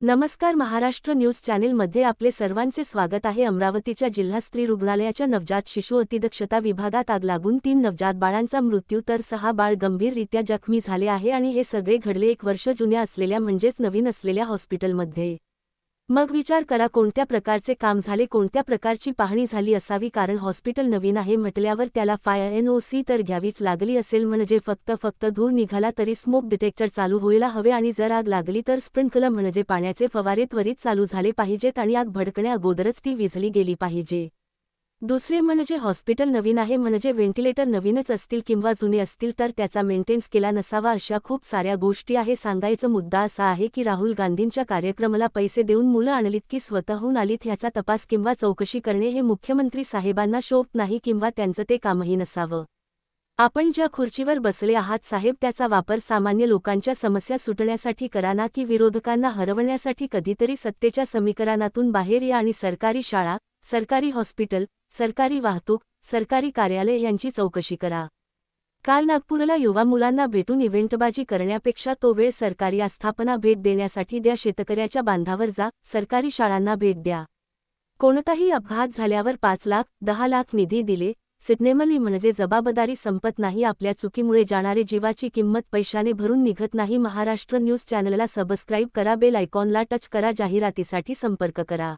नमस्कार, महाराष्ट्र न्यूज चॅनेलमध्ये आपले सर्वांचे स्वागत आहे। अमरावतीच्या जिल्हा स्त्री रुग्णालयाच्या नवजात शिशु अतिदक्षता विभागात आग लागून 3 नवजात बाळांचा मृत्यू तर 6 बाळ गंभीररित्या जखमी झाले आहे आणि हे सगळे घडले 1 वर्ष जुन्या असलेल्या म्हणजेच नवीन असलेल्या हॉस्पिटलमध्ये। मग विचार करा, कोणत्या प्रकारचे काम झाले, कोणत्या प्रकारची पाहणी झाली असावी, कारण हॉस्पिटल नवीन आहे म्हटल्यावर त्याला फायर एनओसी तर घ्यावीच लागली असेल, म्हणजे फक्त धूर निघाला तरी स्मोक डिटेक्टर चालू व्हायला हवे आणि जर आग लागली तर स्प्रिंकलर म्हणजे पाण्याचे फवारे त्वरित चालू झाले पाहिजेत आणि आग भडकण्या अगोदरच ती विझली गेली पाहिजे। दुसरे म्हणजे हॉस्पिटल नवीन आहे म्हणजे व्हेंटिलेटर नवीनच असतील किंवा जुने असतील तर त्याचा मेंटेनन्स केला नसावा, अशा खूप साऱ्या गोष्टी आहे। सांगायचा मुद्दा असा आहे की राहुल गांधींच्या कार्यक्रमाला पैसे देऊन मुलं आणलीत की स्वतःहून आलीत, ह्याचा तपास किंवा चौकशी करणे हे मुख्यमंत्री साहेबांना शोभत नाही किंवा त्यांचं ते कामही नसावं। आपण ज्या खुर्चीवर बसले आहात साहेब, त्याचा वापर सामान्य लोकांच्या समस्या सुटण्यासाठी करा ना की विरोधकांना हरवण्यासाठी। कधीतरी सत्तेच्या समीकरणातून बाहेर या आणि सरकारी शाळा, सरकारी हॉस्पिटल, सरकारी वाहतूक, सरकारी कार्यालय यांची चौकशी करा। काल नागपूरला युवा मुलांना भेटून इव्हेंटबाजी करण्यापेक्षा तो वेळ सरकारी आस्थापना भेट देण्यासाठी द्या। शेतकऱ्याच्या बांधावर जा, सरकारी शाळांना भेट द्या। कोणताही अपघात झाल्यावर 5 लाख, 10 लाख निधी दिले सिग्नेमली म्हणजे जबाबदारी संपत नाही। आपल्या चुकीमुळे जाणारे जीवाची किंमत पैशाने भरून निघत नाही। महाराष्ट्र न्यूज चॅनलला सबस्क्राईब करा, बेल आयकॉनला टच करा, जाहिरातीसाठी संपर्क करा।